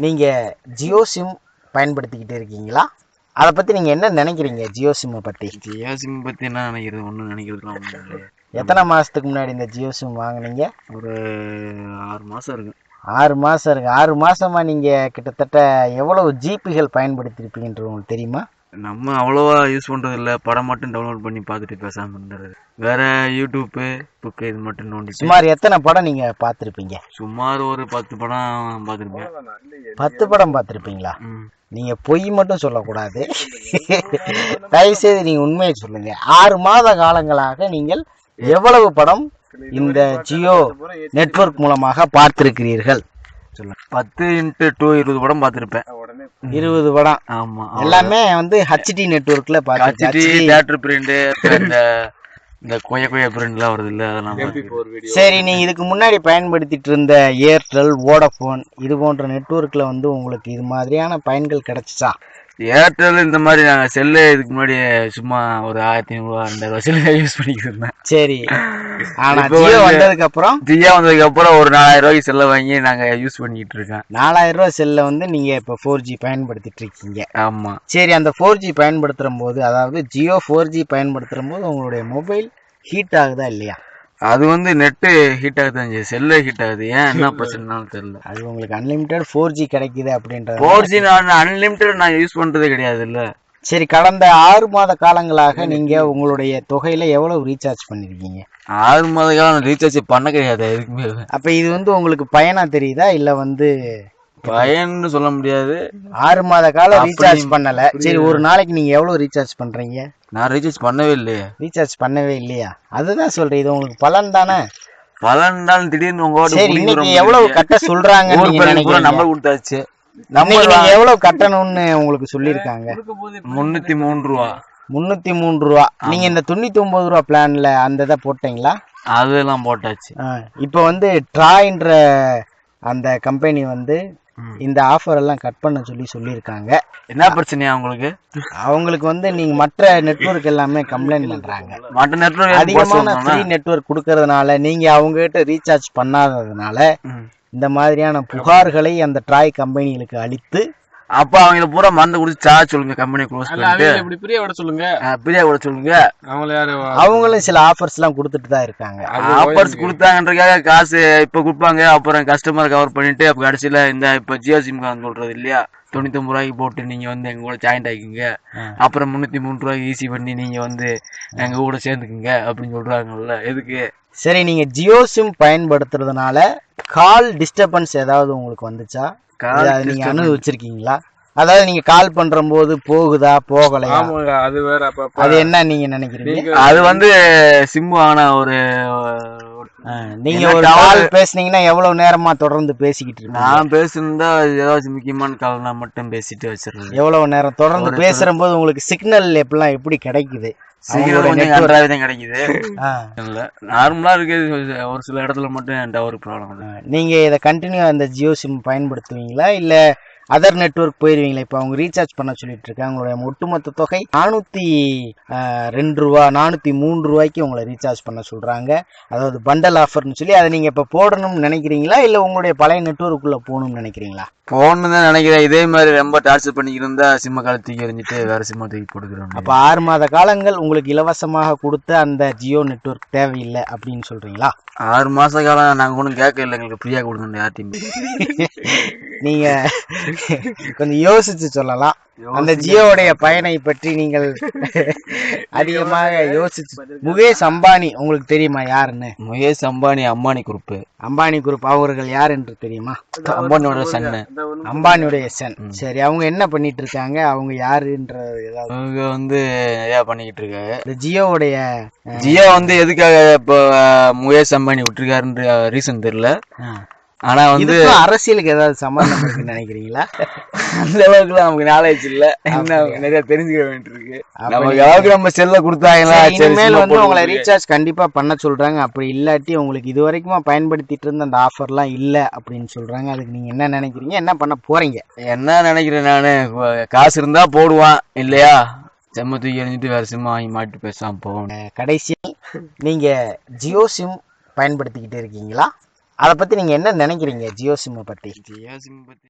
நீங்க ஜியோ சிம் பயன்படுத்திக்கிட்டு இருக்கீங்களா? அதை பத்தி நீங்க என்ன நினைக்கிறீங்க? ஜியோ சிம் பத்தி என்ன நினைக்கிறது? ஒன்றும் நினைக்கிறதுலாம் ஒன்றும் இல்லையே. எத்தனை மாசத்துக்கு முன்னாடி இந்த ஜியோ சிம் வாங்குனீங்க? ஒரு 6 மாசம் இருக்கு. 6 மாசம் இருக்கு. 6 மாசமா நீங்க கிட்டத்தட்ட எவ்வளவு ஜிபிகள் பயன்படுத்திருப்பீங்கன்றது உங்களுக்கு தெரியுமா? நம்ம அவ்வளோவா யூஸ் பண்றது இல்லை. படம் மட்டும் டவுன்லோட் பண்ணி பார்த்துட்டு பேசாம இருந்துறது. வேற யூடியூப்பு புக்கு இது மட்டும் நோண்டி. சுமார் எத்தனை படம் நீங்க பார்த்துருப்பீங்க? சுமார் ஒரு 10 படம் பார்த்துருப்பேன். 10 படம் பார்த்துருப்பீங்களா? நீங்க பொய் மட்டும் சொல்லக்கூடாது. தயவுசெய்து நீங்க உண்மையை சொல்லுங்க. 6 மாத காலங்களாக நீங்கள் எவ்வளவு படம் இந்த ஜியோ நெட்வொர்க் மூலமாக பார்த்திருக்கிறீர்கள்? 10 × 2 20 படம் பார்த்துருப்பேன். 20 படம். ஆமா, எல்லாமே வந்து ஹச்டி நெட்வொர்க்ல பார்த்து. தியேட்டர் பிரிண்ட், இந்த கொய பிரிண்ட்லாம் வருது இல்ல, அதெல்லாம். சரி, நீங்க இதுக்கு முன்னாடி பயன்படுத்திட்டு இருந்த ஏர்டெல், வோடஃபோன் இது போன்ற நெட்வொர்க்ல வந்து உங்களுக்கு இது மாதிரியான பயன்கள் கிடைச்சிச்சா? ஏர்டெல் இந்த மாதிரி நாங்கள் செல்லு இதுக்கு முன்னாடி சும்மா ஒரு 1500 2000 செல்லு யூஸ் பண்ணிக்கிட்டு இருந்தேன். சரி, ஆனா ஜியோ வந்ததுக்கு அப்புறம் ஒரு 4000 ரூபாய்க்கு செல்லை வாங்கி நாங்க யூஸ் பண்ணிக்கிட்டு இருக்கோம். 4000 ரூபாய் செல்ல வந்து நீங்க இப்ப 4G பயன்படுத்திட்டு இருக்கீங்க. ஆமா. சரி, அந்த 4G பயன்படுத்துற போது, அதாவது ஜியோ 4G பயன்படுத்துற போது உங்களுடைய மொபைல் ஹீட் ஆகுதா இல்லையா? அது வந்து நெட்டு ஹீட் ஆகுது, செல்லு ஹீட் ஆகுது. ஏன் என்ன பிரச்சனைனாலும் தெரியல. அது உங்களுக்கு அன்லிமிட்டட் 4G கிடைக்குது அப்படின்றது. 4G நான் அன்லிமிட்டட் நான் யூஸ் பண்றதே கிடையாது இல்ல. சரி, கடந்த 6 மாத காலங்களாக நீங்க உங்களுடைய தொகையில எவ்வளவு ரீசார்ஜ் பண்ணிருக்கீங்க? 6 மாத காலம் ரீசார்ஜ் பண்ண கிடையாது எதுக்குமே. அப்ப இது வந்து உங்களுக்கு பயனா தெரியுதா இல்ல வந்து பயன்னு சொல்ல முடியாது. 6 மாத காலம் ரீசார்ஜ் பண்ணல. சரி, ஒரு நாளைக்கு நீங்க எவ்வளவு ரீசார்ஜ் பண்றீங்க? நான் ரீசார்ஜ் பண்ணவே இல்லையே. ரீசார்ஜ் பண்ணவே இல்லையா? அதுதான் சொல்றேன், இது உங்களுக்கு பலன் தானே. பலன் தான். திடீர்னு இன்னைக்கு எவ்வளவு கட்ட சொல்றாங்க? நம்பர் கொடுத்தாச்சு. நீங்க எவ்வளவு கட்டணும்னு உங்களுக்கு சொல்லிருக்காங்க? 303 ரூபா. 303 ரூபா. நீங்க இந்த 99 ரூபா பிளான்ல அந்த இதை போட்டீங்களா? அதெல்லாம் போட்டாச்சு. இப்ப வந்து ட்ராய்ன்ற அந்த கம்பெனி வந்து இந்த ஆஃபர் எல்லாம் கட் பண்ண சொல்லியிருக்காங்க. என்ன பிரச்சனையா உங்களுக்கு? அவங்களுக்கு வந்து நீங்க மற்ற நெட்வொர்க் எல்லாமே கம்ப்ளைண்ட் பண்றாங்க. மற்ற நெட்வொர்க் அதிகமான ஃப்ரீ நெட்வொர்க் கொடுக்கறதுனால, நீங்க அவங்க கிட்ட ரீசார்ஜ் பண்ணாததுனால இந்த மாதிரியான புகார்களை அந்த ட்ராய் கம்பெனிகளுக்கு அளித்து, அப்ப அவங்க பூரா மறந்து குடிச்சு சார்ஜ் சொல்லுங்க. கம்பெனி க்ளோஸ் பண்ணிட்டு இப்படி பிரியா விட சொல்லுங்க. பிரியா விட சொல்லுங்க. அவங்களும் சில ஆஃபர்ஸ் எல்லாம் கொடுத்துட்டு தான் இருக்காங்க. ஆஃபர்ஸ் கொடுத்தாங்கன்றதுக்காக காசு இப்ப கொடுப்பாங்க, அப்புறம் கஸ்டமர் கவர் பண்ணிட்டு அப்ப கடைசியில இந்த இப்ப ஜியோ சிம் சொல்றது இல்லையா, 99 ரூபாய்க்கு போட்டு நீங்க வந்து எங்க கூட ஜாயின்ட் ஆகிக்குங்க, அப்புறம் 303 ரூபாய்க்கு ஈஸி பண்ணி நீங்க வந்து எங்க கூட சேர்ந்துக்குங்க அப்படின்னு சொல்றாங்கல்ல. எதுக்கு? சரி, நீங்க ஜியோ சிம் பயன்படுத்துறதுனால கால் டிஸ்டர்பன்ஸ் ஏதாவது உங்களுக்கு வந்துச்சா? நீங்க அனுபவிச்சிருக்கீங்களா? அதாவது நீங்க கால் பண்ற போது போகுதா போகலையா? அது வேற. அது என்ன நீங்க நினைக்கிறீங்க? அது வந்து சிம் ஆன ஒரு நீங்க ஒரு கால் பேசுனீங்கன்னா எவ்வளவு நேரமா தொடர்ந்து பேசிக்கிட்டு இருக்கீங்க? நான் பேசுனதா ஏதாச்சும் முக்கியமான கால்னா மட்டும் பேசிட்டு வச்சிருக்கேன். எவ்வளவு நேரம் தொடர்ந்து பேசுற போது உங்களுக்கு சிக்னல் எப்பெல்லாம் எப்படி கிடைக்குது? கிடைக்குது. நார்மலா இருக்கு. ஒரு சில இடத்துல மட்டும் டவர் ப்ராப்ளம். நீங்க இதை கண்டினியூ அந்த ஜியோ சிம் பயன்படுத்துவீங்களா இல்ல அதர் நெட்வொர்க் போயிருவீங்களா? இப்ப அவங்க ரீசார்ஜ் பண்ண சொல்லிட்டு இருக்காங்க. உங்களுடைய ஒட்டுமொத்த தொகை 402 ரூபா 403 ரூபாய்க்கு உங்களை ரீசார்ஜ் பண்ண சொல்றாங்க. அதாவது பண்டல் ஆஃபர்னு சொல்லி. அதை நீங்க இப்ப போடணும்னு நினைக்கிறீங்களா இல்ல உங்களுடைய பழைய நெட்வொர்க்குள்ள போகணும்னு நினைக்கிறீங்களா? போகணும்னு தான் நினைக்கிறேன். இதே மாதிரி ரொம்ப டார்ச்சர் பண்ணிக்கிட்டு இருந்தா சிம்ம கால தூக்கி எறிஞ்சிட்டு வேற சிம்ம தூக்கி போட்டுக்கிறோம். அப்ப 6 மாத காலங்கள் உங்களுக்கு இலவசமாக கொடுத்த அந்த ஜியோ நெட்வொர்க் தேவையில்லை அப்படின்னு சொல்றீங்களா? 6 மாச காலம் நாங்க ஒன்றும் கேட்க இல்லை, எங்களுக்கு ஃப்ரீயா கொடுக்கணும் யார்ட்டையும். நீங்க கொஞ்சம் யோசிச்சு சொல்லலாம். அந்த ஜியோவுடைய பயனை பற்றி நீங்கள் அதிகமாக யோசிச்சு. முகேஷ் அம்பானி உங்களுக்கு தெரியுமா யாருன்னு? முகேஷ் அம்பானி அம்பானி குரூப். அம்பானி குரூப் அவர்கள் யார் என்று தெரியுமா? அம்பானியோட சன். அம்பானியுடைய சன். சரி, அவங்க என்ன பண்ணிட்டு இருக்காங்க? அவங்க யாருன்ற ஏதாவது? அவங்க வந்து நிறைய பண்ணிக்கிட்டு இருக்காங்க. இந்த ஜியோ வந்து எதுக்காக இப்போ முகேஷ் அம்பானி விட்டுருக்காருன்ற ரீசன் தெரியல. ஆனா வந்து அரசியலுக்கு ஏதாவது சம்பந்தம் இருக்குன்னு நினைக்கிறீங்களா? அந்த அளவுக்கு நமக்கு நாலேஜ் இல்ல. நிறைய தெரிஞ்சுக்க வேண்டியிருக்கு. நமக்கு அளவுக்கு நம்ம செல்ல கொடுத்தாங்களா? இனிமேல் வந்து உங்களை ரீசார்ஜ் கண்டிப்பா பண்ண சொல்றாங்க. அப்படி இல்லாட்டி உங்களுக்கு இது வரைக்கும் பயன்படுத்திட்டு இருந்த அந்த ஆஃபர்லாம் இல்ல அப்படின்னு சொல்றாங்க. அதுக்கு நீங்க என்ன நினைக்கிறீங்க? என்ன பண்ண போறீங்க? என்ன நினைக்கிறேன் நானு, காசு இருந்தா போடுவான், இல்லையா செம்ம தூக்கி எறிஞ்சிட்டு வேற சிம் வாங்கி மாட்டி பேசாம போகணும். கடைசி, நீங்க ஜியோ சிம் பயன்படுத்திக்கிட்டு இருக்கீங்களா? அதை பத்தி நீங்க என்ன நினைக்கிறீங்க? ஜியோ சிம் பத்தி